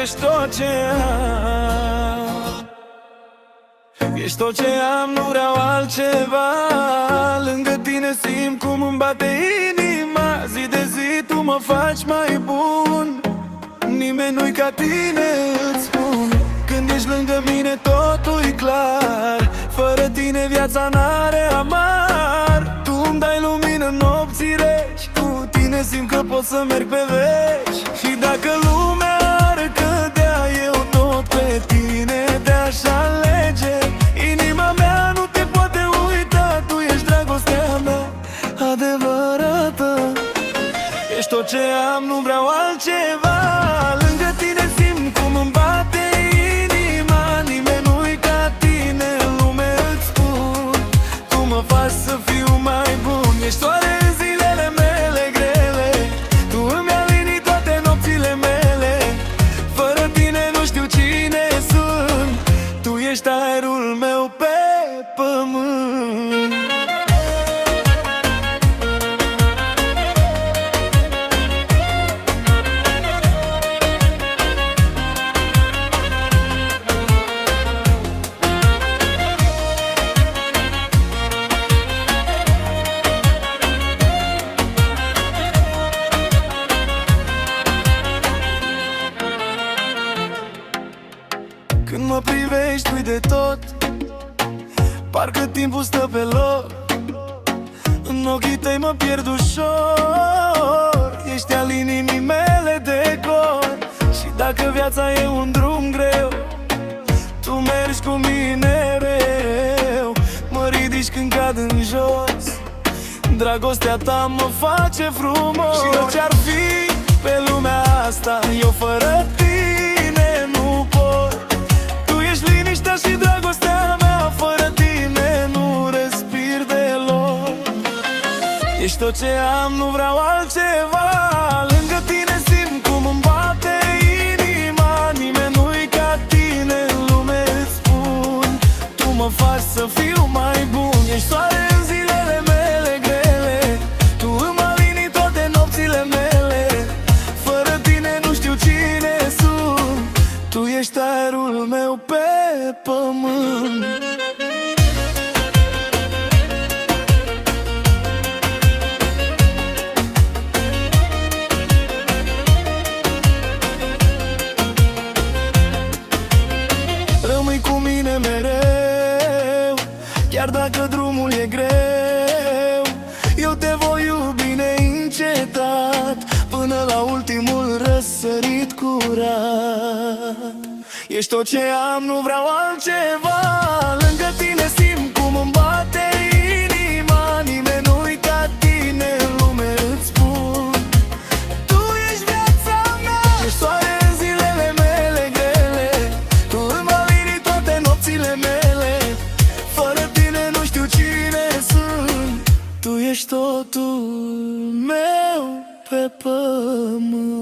ești tot ce am. Ești tot ce am, nu vreau altceva. Lângă tine simt cum îmi bate inima. Zi de zi tu mă faci mai bun. Nimeni nu-i ca tine, îți spun. Când ești lângă mine totul-i clar. Fără tine viața n-are amar. Tu îmi dai lumină în nopții reci. Cu tine simt că pot să merg pe veci. Și dacă lumea ar cădea, eu tot pe tine te-aș alege. Inima mea nu te poate uita. Tu ești dragostea mea adevărată. Ești tot ce am, nu vreau altceva. Lângă tine simt cum îmi bate inima. Nimeni nu-i ca tine în lume, îți spun. Tu mă faci să fiu mai bun. Ești soare în zilele mele grele. Tu îmi alini toate nopțile mele. Fără tine nu știu cine sunt. Tu ești aerul meu pe pământ. Când mă privești, ui de tot. Parcă timpul stă pe loc. În ochii tăi mă pierd ușor. Ești al inimii mele decor. Și dacă viața e un drum greu, tu mergi cu mine mereu. Mă ridici când cad în jos. Dragostea ta mă face frumos. Și orice-ar fi pe lumea asta, eu fără tine nu pot. Liniștea și dragostea mea, fără tine nu respir deloc. Ești tot ce am, nu vreau altceva. Lângă tine simt cum îmi bate inima. Nimeni nu-i ca tine în lume, îți spun. Tu mă faci să fiu mai bun. Ești soare în zilele mele grele. Tu îmi alini toate nopțile mele. Fără tine nu știu cine sunt. Tu ești aerul meu pe pământ. Rămâi cu mine mereu, chiar dacă drumul e greu. Eu te voi iubi neîncetat, până la ultimul răsărit curat. Ești tot ce am, nu vreau altceva. Lângă tine simt cum îmi bate inima. Nimeni nu-i ca tine în lume, îți spun. Tu ești viața mea. Ești soare în zilele mele grele. Tu îmi alini toate nopțile mele. Fără tine nu știu cine sunt. Tu ești totul meu pe pământ.